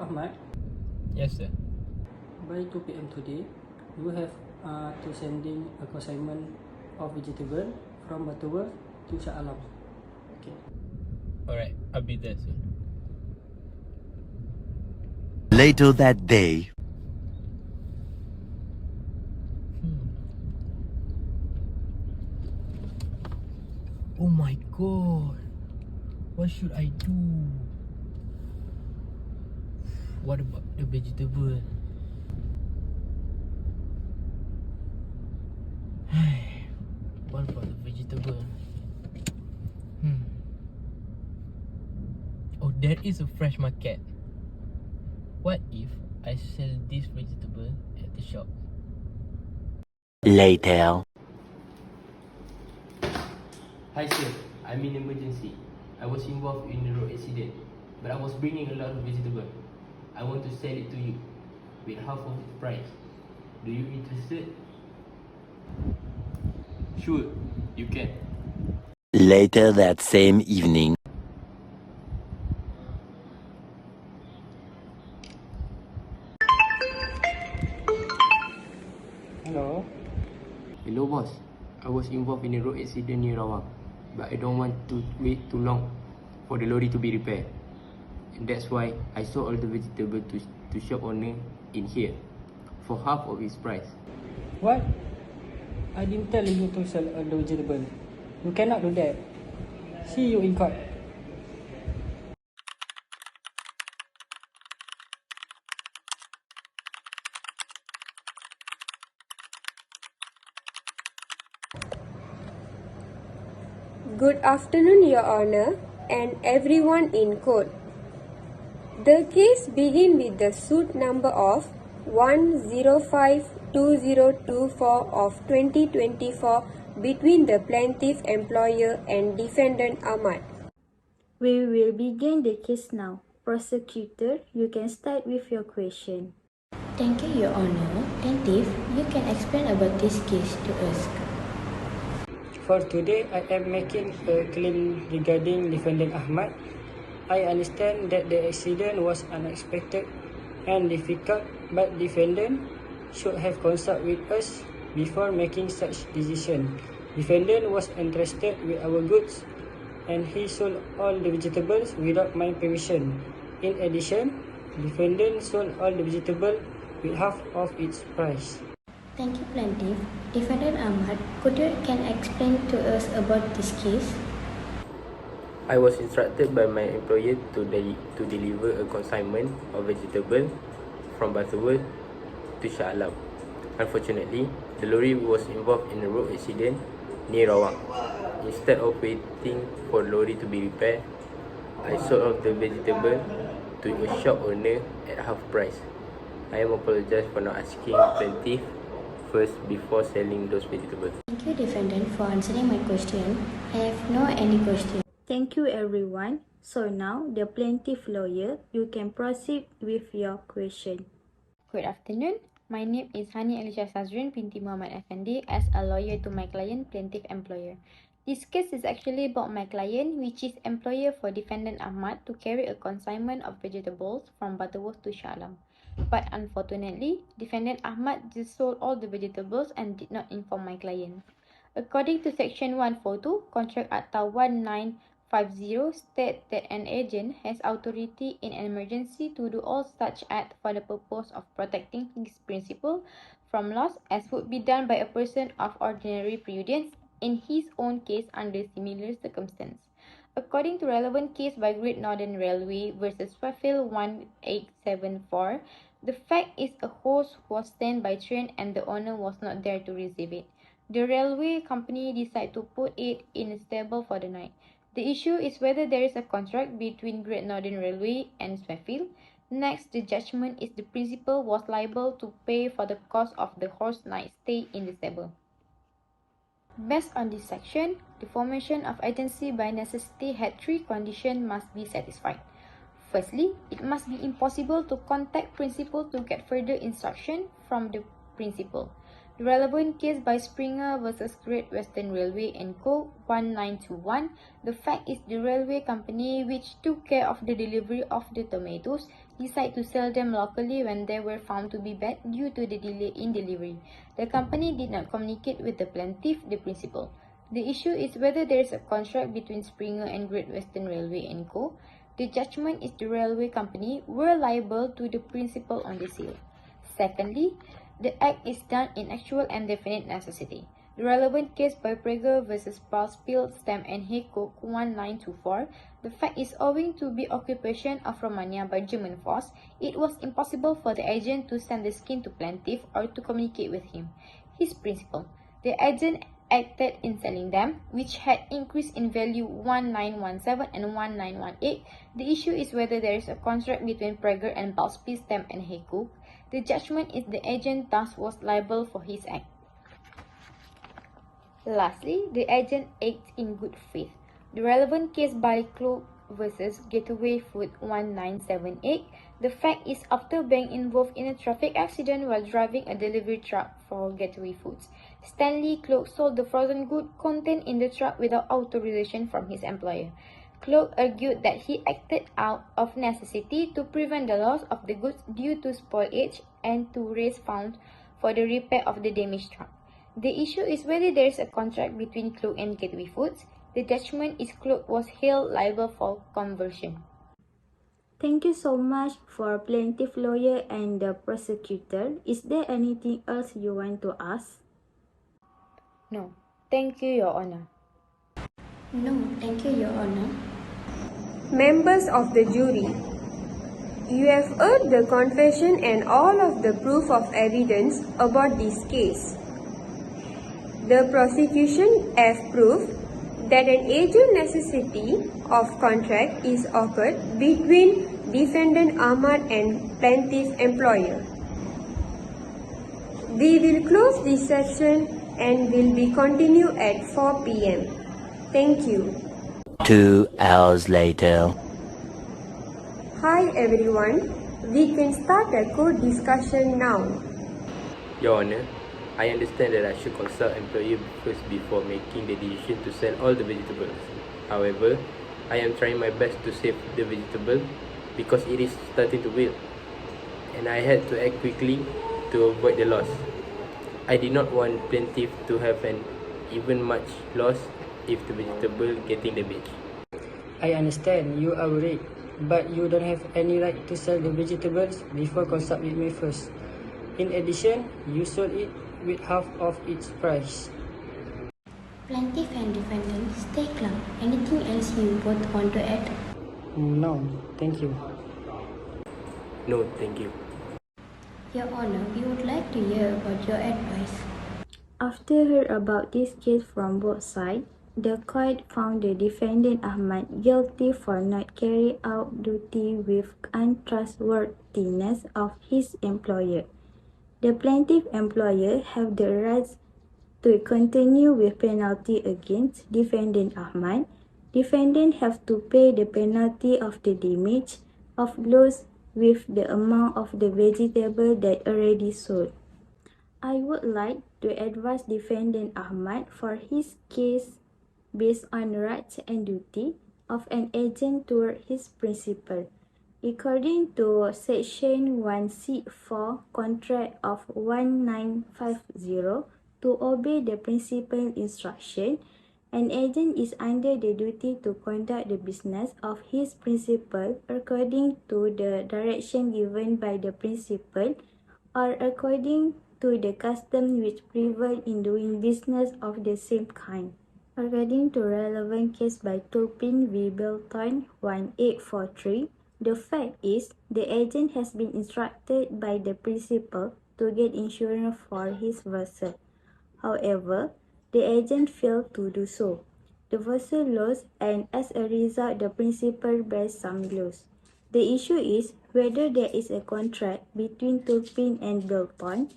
Ahmad, Yes, sir. by 2 p.m. today, you have to sending a consignment of vegetable from Butterworth to Shah Alam. Okay. Alright, I'll be there soon. Later that day. Oh my god. What should I do? What about the vegetable? What about the vegetable? Oh, there is a fresh market. What if I sell this vegetable at the shop? Later. Hi sir, I'm in emergency. I was involved in a road accident, but I was bringing a lot of vegetable. I want to sell it to you with half of its price. Do you interested? Sure, you can. Later that same evening. Hello. Hello boss, I was involved in a road accident near Rawang, but I don't want to wait too long for the lorry to be repaired. And that's why I sold all the vegetable to shop owner in here for half of its price. What? I didn't tell you to sell all the vegetable. You cannot do that. See you in court. Good afternoon, Your Honor, and everyone in court. The case begins with the suit number of 1052024 of 2024 between the plaintiff employer and defendant Ahmad. We will begin the case now. Prosecutor, you can start with your question. Thank you, Your Honor. Plaintiff, you can explain about this case to us. For today, I am making a claim regarding defendant Ahmad. I understand that the accident was unexpected and difficult, but defendant should have consulted with us before making such decision. Defendant was entrusted with our goods and he sold all the vegetables without my permission. In addition, defendant sold all the vegetables with half of its price. Thank you, Plaintiff. Defendant Ahmad, could you can explain to us about this case? I was instructed by my employer to deliver a consignment of vegetable from Butterworth to Shah Alam. Unfortunately, the lorry was involved in a road accident near Rawang. Instead of waiting for the lorry to be repaired, I sold off the vegetable to a shop owner at half price. I am apologize for not asking plaintiff first before selling those vegetables. Thank you, defendant, for answering my question. I have no any question. Thank you, everyone. So now, the plaintiff lawyer, you can proceed with your question. Good afternoon. My name is Hani Alisha Sazrin binti Muhammad Effendi as a lawyer to my client, plaintiff employer. This case is actually about my client, which is employer for defendant Ahmad to carry a consignment of vegetables from Butterworth to Shah Alam. But unfortunately, defendant Ahmad just sold all the vegetables and did not inform my client. According to Section 142, Contract Acta 1950 states that an agent has authority in an emergency to do all such act for the purpose of protecting his principal from loss as would be done by a person of ordinary prudence in his own case under similar circumstance. According to relevant case by Great Northern Railway versus Fairfield 1874, the fact is a horse was sent by train and the owner was not there to receive it. The railway company decided to put it in a stable for the night. The issue is whether there is a contract between Great Northern Railway and Fairfield. Next, the judgment is the principal was liable to pay for the cost of the horse night stay in the stable. Based on this section, the formation of agency by necessity had three conditions must be satisfied. Firstly, it must be impossible to contact principal to get further instruction from the principal. The relevant case by Springer versus Great Western Railway and Co. 1921, the fact is the railway company which took care of the delivery of the tomatoes decide to sell them locally when they were found to be bad due to the delay in delivery. The company did not communicate with the plaintiff, the principal. The issue is whether there is a contract between Springer and Great Western Railway & Co. The judgment is the railway company were liable to the principal on the sale. Secondly, the act is done in actual and definite necessity. The relevant case by Prager vs. Balspiel, Stem and Haycock 1924, the fact is owing to the occupation of Romania by German force, it was impossible for the agent to send the skin to plaintiff or to communicate with him. His principle. The agent acted in selling them, which had increased in value 1917 and 1918. The issue is whether there is a contract between Prager and Balspiel, Stem and Haycock. The judgment is the agent thus was liable for his act. Lastly, the agent acts in good faith. The relevant case by Cloak vs. Gateway Food 1978, the fact is after being involved in a traffic accident while driving a delivery truck for Gateway Foods, Stanley Cloak sold the frozen good contained in the truck without authorization from his employer. Cloak argued that he acted out of necessity to prevent the loss of the goods due to spoilage and to raise funds for the repair of the damaged truck. The issue is whether there is a contract between Cloak and Gateway Foods. The judgment is Cloak was held liable for conversion. Thank you so much for plaintiff lawyer and the prosecutor. Is there anything else you want to ask? No. Thank you, Your Honor. No, thank you, Your Honor. Members of the jury, you have heard the confession and all of the proof of evidence about this case. The prosecution have proved that an agent necessity of contract is occurred between defendant Ahmad and plaintiff employer. We will close this session and will be continued at 4 p.m. Thank you. 2 hours later. Hi everyone, we can start a court discussion now. Your Honor, I understand that I should consult employer first before making the decision to sell all the vegetables. However, I am trying my best to save the vegetable because it is starting to wilt, and I had to act quickly to avoid the loss. I did not want plaintiff to have an even much loss if the vegetable getting damaged. I understand you are worried, but you don't have any right to sell the vegetables before consult with me first. In addition, you sold it with half of its price. Plaintiff and defendant, stay calm. Anything else you both want to add? No, thank you. No, thank you. Your Honor, we would like to hear about your advice. After heard about this case from both sides, the court found the defendant Ahmad guilty for not carrying out duty with untrustworthiness of his employer. The plaintiff employer have the right to continue with penalty against defendant Ahmad. Defendant have to pay the penalty of the damage of loss with the amount of the vegetable that already sold. I would like to advise defendant Ahmad for his case based on rights and duty of an agent toward his principal. According to Section 1C4 Contract of 1950, to obey the principal instruction, an agent is under the duty to conduct the business of his principal according to the direction given by the principal or according to the custom which prevail in doing business of the same kind. According to relevant case by Turpin v. Belton 1843, the fact is the agent has been instructed by the principal to get insurance for his vessel. However, the agent failed to do so. The vessel lost, and as a result, the principal bears some loss. The issue is whether there is a contract between Turpin and Belton.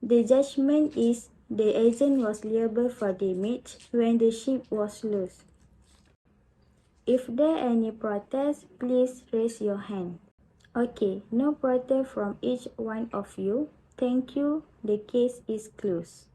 The judgment is the agent was liable for damage when the ship was lost. If there are any protests, please raise your hand. Okay, no protest from each one of you. Thank you. The case is closed.